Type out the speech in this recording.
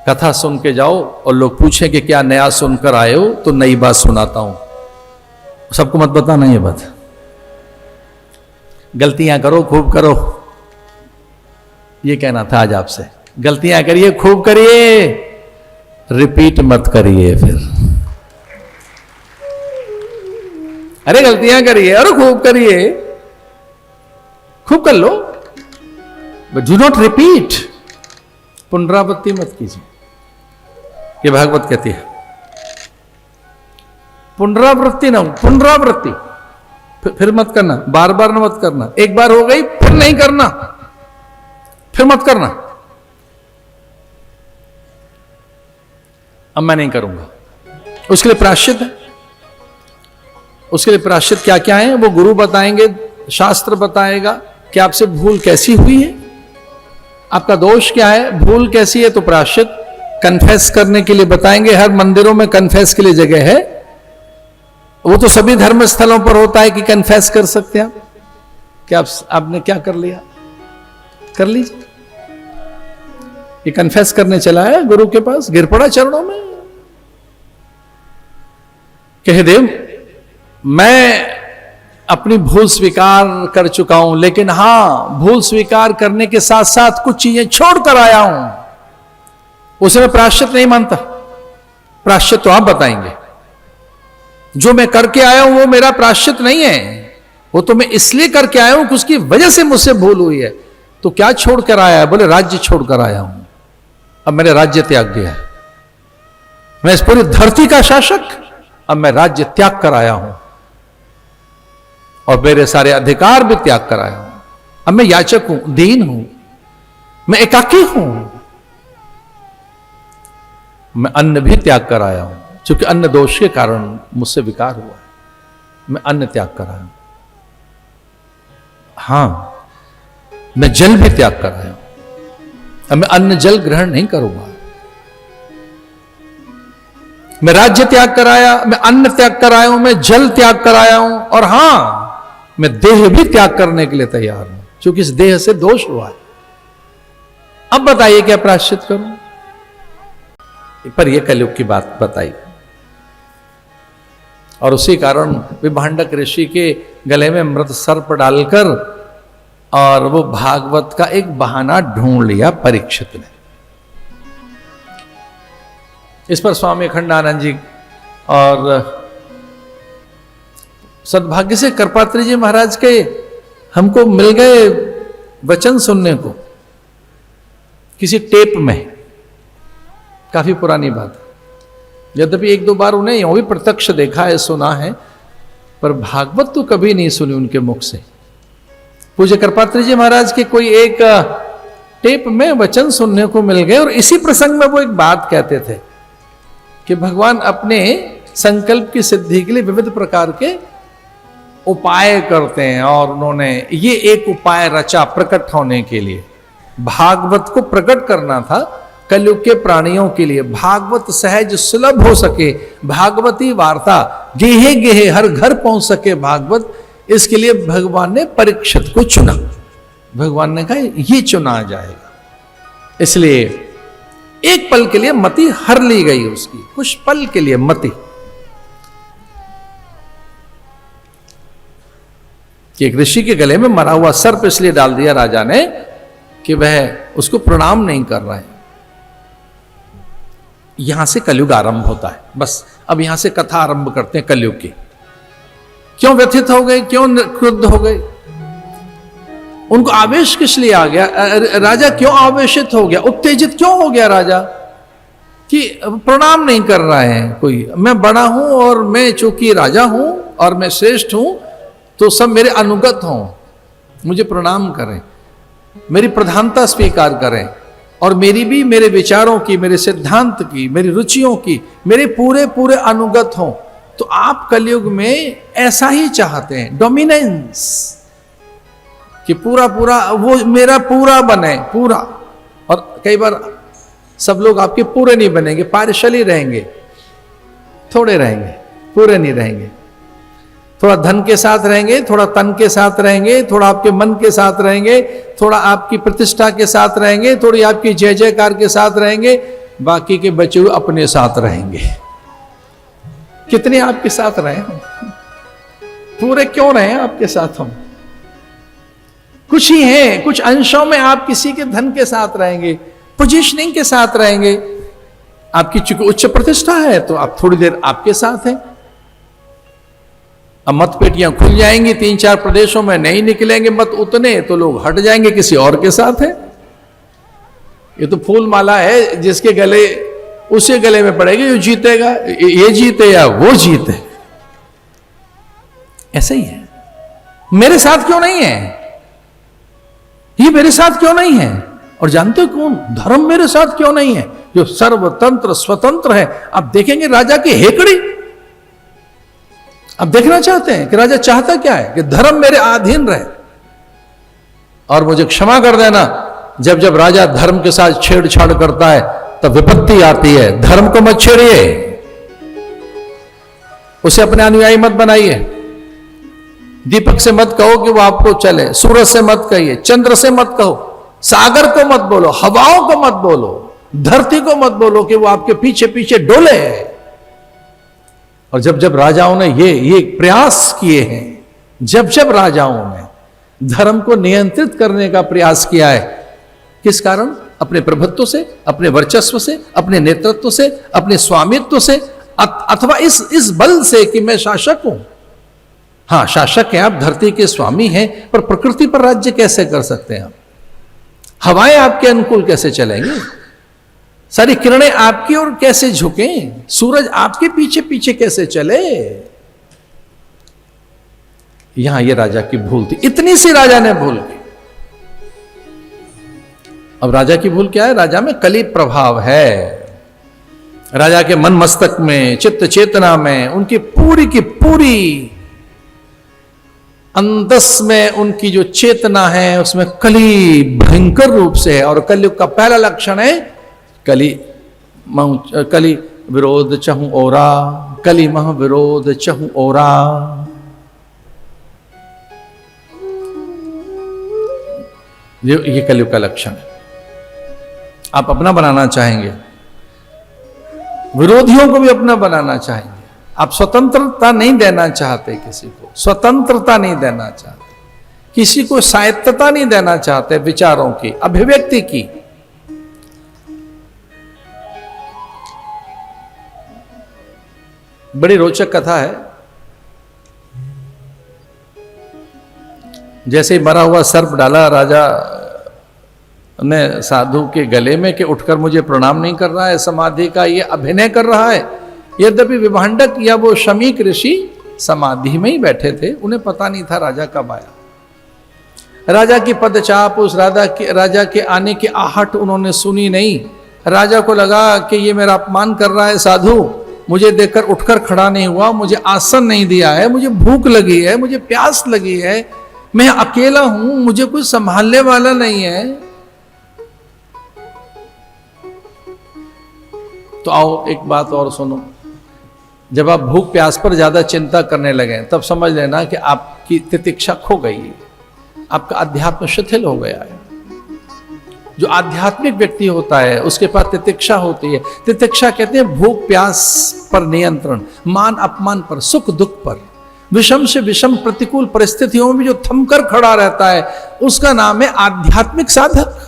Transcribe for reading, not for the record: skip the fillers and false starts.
कथा सुन के जाओ और लोग पूछें कि क्या नया सुनकर आए हो, तो नई बात सुनाता हूं। सबको मत बताना ये बात। गलतियां करो, खूब करो, ये कहना था आज आपसे। गलतियां करिए, खूब करिए, रिपीट मत करिए फिर। अरे गलतियां करिए, अरे खूब करिए, खूब कर लो, बट डू नॉट रिपीट। पुनरावृत्ति मत कीजिए, ये भागवत कहती है। पुनरावृत्ति ना, पुनरावृत्ति फिर मत करना, बार बार ना मत करना। एक बार हो गई फिर नहीं करना, फिर मत करना। अब मैं नहीं करूंगा। उसके लिए प्रायश्चित है। उसके लिए प्रायश्चित क्या क्या है वो गुरु बताएंगे, शास्त्र बताएगा कि आपसे भूल कैसी हुई है, आपका दोष क्या है, भूल कैसी है, तो प्रायश्चित कन्फेस करने के लिए बताएंगे। हर मंदिरों में कन्फेस के लिए जगह है। वो तो सभी धर्म स्थलों पर होता है कि कन्फेस कर सकते हैं आप। क्या आपने क्या कर लिया, कर लीजिए। ये कन्फेस करने चला है गुरु के पास, गिर पड़ा चरणों में, कहे देव मैं अपनी भूल स्वीकार कर चुका हूं, लेकिन हां भूल स्वीकार करने के साथ साथ कुछ चीजें छोड़ कर आया हूं। उसे मैं प्रायश्चित नहीं मानता। प्रायश्चित तो आप बताएंगे। जो मैं करके आया हूं वो मेरा प्रायश्चित नहीं है, वो तो मैं इसलिए करके आया हूं कि उसकी वजह से मुझसे भूल हुई है। तो क्या छोड़ कर आया है? बोले राज्य छोड़कर आया हूं। अब मैंने राज्य त्याग दिया है। मैं इस पूरी धरती का शासक, अब मैं राज्य त्याग कर आया हूं और मेरे सारे अधिकार भी त्याग कर आया हूं। अब मैं याचक हूं, दीन हूं, मैं एकाकी हूं। मैं अन्न भी त्याग कर आया हूं, क्योंकि अन्न दोष के कारण मुझसे विकार हुआ है। मैं अन्न त्याग कर आया हूं। हां, मैं जल भी त्याग कर आया हूं। अब मैं अन्न जल ग्रहण नहीं करूंगा। मैं राज्य त्याग कर आया, मैं अन्न त्याग कर आया हूं, मैं जल त्याग कर आया हूं, और हां मैं देह भी त्याग करने के लिए तैयार हूं, क्योंकि इस देह से दोष हुआ है। अब बताइए क्या प्रायश्चित करूं? पर यह कलयुग की बात बताई। और उसी कारण विभांडक ऋषि के गले में मृत सर्प डालकर और वो भागवत का एक बहाना ढूंढ लिया परीक्षित ने। इस पर स्वामी अखंडानंद जी और सद्भाग्य से कृपात्री जी महाराज के हमको मिल गए वचन सुनने को किसी टेप में। काफी पुरानी बात, यद्यपि एक दो बार उन्हें यूं भी प्रत्यक्ष देखा है, सुना है, पर भागवत तो कभी नहीं सुनी उनके मुख से। पूज्य कृपात्री जी महाराज के कोई एक टेप में वचन सुनने को मिल गए और इसी प्रसंग में वो एक बात कहते थे कि भगवान अपने संकल्प की सिद्धि के लिए विविध प्रकार के उपाय करते हैं, और उन्होंने ये एक उपाय रचा प्रकट होने के लिए। भागवत को प्रकट करना था कलयुग के प्राणियों के लिए, भागवत सहज सुलभ हो सके, भागवती वार्ता गेहे गेहे हर घर पहुंच सके भागवत। इसके लिए भगवान ने परीक्षित को चुना। भगवान ने कहा ये चुना जाएगा। इसलिए एक पल के लिए मति हर ली गई उसकी, कुछ पल के लिए मति, कि एक ऋषि के गले में मरा हुआ सर्प इसलिए डाल दिया राजा ने कि वह उसको प्रणाम नहीं कर रहा है। यहां से कलयुग आरंभ होता है। बस अब यहां से कथा आरंभ करते हैं कलयुग की। क्यों व्यथित हो गए, क्यों क्रुद्ध हो गए, उनको आवेश किस लिए आ गया? राजा क्यों आवेशित हो गया, उत्तेजित क्यों हो गया राजा कि प्रणाम नहीं कर रहा है कोई? मैं बड़ा हूं और मैं चूंकि राजा हूं और मैं श्रेष्ठ हूं, तो सब मेरे अनुगत हों, मुझे प्रणाम करें, मेरी प्रधानता स्वीकार करें, और मेरी भी, मेरे विचारों की, मेरे सिद्धांत की, मेरी रुचियों की, मेरे पूरे पूरे अनुगत हों। तो आप कलयुग में ऐसा ही चाहते हैं, डोमिनेंस, कि पूरा पूरा वो मेरा पूरा बने, पूरा। और कई बार सब लोग आपके पूरे नहीं बनेंगे, पार्शियली रहेंगे, थोड़े रहेंगे, पूरे नहीं रहेंगे। थोड़ा धन के साथ रहेंगे, थोड़ा तन के साथ रहेंगे, थोड़ा आपके मन के साथ रहेंगे, थोड़ा आपकी प्रतिष्ठा के साथ रहेंगे, थोड़ी आपकी जय जयकार के साथ रहेंगे, बाकी के बचे हुए अपने साथ रहेंगे। कितने आपके साथ रहे हम? पूरे क्यों रहे आपके साथ हम? कुछ ही है, कुछ अंशों में आप किसी के धन के साथ रहेंगे, पोजीशनिंग के साथ रहेंगे। आपकी चूंकि उच्च प्रतिष्ठा है तो आप थोड़ी देर आपके साथ हैं। अब मत पेटियां खुल जाएंगी 3-4 प्रदेशों में, नहीं निकलेंगे मत उतने तो लोग हट जाएंगे, किसी और के साथ है। ये तो फूल माला है, जिसके गले उसे गले में पड़ेगी जो जीतेगा, ये जीते या वो जीते। ऐसा ही है। मेरे साथ क्यों नहीं है? ये मेरे साथ क्यों नहीं है? और जानते हो कौन? धर्म मेरे साथ क्यों नहीं है, जो सर्वतंत्र स्वतंत्र है। आप देखेंगे राजा की हेकड़ी, आप देखना चाहते हैं कि राजा चाहता क्या है? कि धर्म मेरे अधीन रहे। और मुझे क्षमा कर देना, जब जब राजा धर्म के साथ छेड़छाड़ करता है तब विपत्ति आती है। धर्म को मत छेड़िए, उसे अपने अनुयायी मत बनाइए। दीपक से मत कहो कि वो आपको चले, सूरज से मत कहिए, चंद्र से मत कहो, सागर को मत बोलो, हवाओं को मत बोलो, धरती को मत बोलो कि वो आपके पीछे पीछे डोले। और जब जब राजाओं ने ये प्रयास किए हैं, जब जब राजाओं ने धर्म को नियंत्रित करने का प्रयास किया है, किस कारण? अपने प्रभुत्व से, अपने वर्चस्व से, अपने नेतृत्व से, अपने स्वामित्व से, अथवा इस बल से कि मैं शासक हूं। हां, शासक हैं आप, धरती के स्वामी हैं, पर प्रकृति पर राज्य कैसे कर सकते हैं आप? हवाएं आपके अनुकूल कैसे चलेंगी? सारी किरणें आपकी ओर कैसे झुकें? सूरज आपके पीछे पीछे कैसे चले? यहां ये राजा की भूल थी, इतनी सी राजा ने भूल की। अब राजा की भूल क्या है? राजा में कली प्रभाव है। राजा के मन मस्तक में, चित्त चेतना में, उनकी पूरी की पूरी अंतस में उनकी जो चेतना है उसमें कली भयंकर रूप से है। और कलयुग का पहला लक्षण है कली विरोध चहु ओरा, कली मह विरोध चहु ओरा। ये कलयुग का लक्षण है। आप अपना बनाना चाहेंगे, विरोधियों को भी अपना बनाना चाहेंगे। आप स्वतंत्रता नहीं देना चाहते, किसी को स्वतंत्रता नहीं देना चाहते, किसी को स्वायत्तता नहीं देना चाहते, विचारों की, अभिव्यक्ति की। बड़ी रोचक कथा है। जैसे ही मरा हुआ सर्प डाला राजा ने साधु के गले में कि उठकर मुझे प्रणाम नहीं कर रहा है, समाधि का ये अभिनय कर रहा है। यद्यपि विभांडक या वो शमीक ऋषि समाधि में ही बैठे थे, उन्हें पता नहीं था राजा कब आया। राजा की पदचाप, उस राजा के आने की आहट उन्होंने सुनी नहीं। राजा को लगा कि ये मेरा अपमान कर रहा है साधु, मुझे देखकर उठकर खड़ा नहीं हुआ, मुझे आसन नहीं दिया है, मुझे भूख लगी है, मुझे प्यास लगी है, मैं अकेला हूं, मुझे कोई संभालने वाला नहीं है। तो आओ एक बात और सुनो, जब आप भूख प्यास पर ज्यादा चिंता करने लगे तब समझ लेना कि आपकी तितिक्षा खो गई है, आपका अध्यात्म शिथिल हो गया है। जो आध्यात्मिक व्यक्ति होता है उसके पास तितिक्षा होती है। तितिक्षा कहते हैं भूख प्यास पर नियंत्रण, मान अपमान पर, सुख दुख पर, विषम से विषम प्रतिकूल परिस्थितियों में जो थमकर खड़ा रहता है उसका नाम है आध्यात्मिक साधक।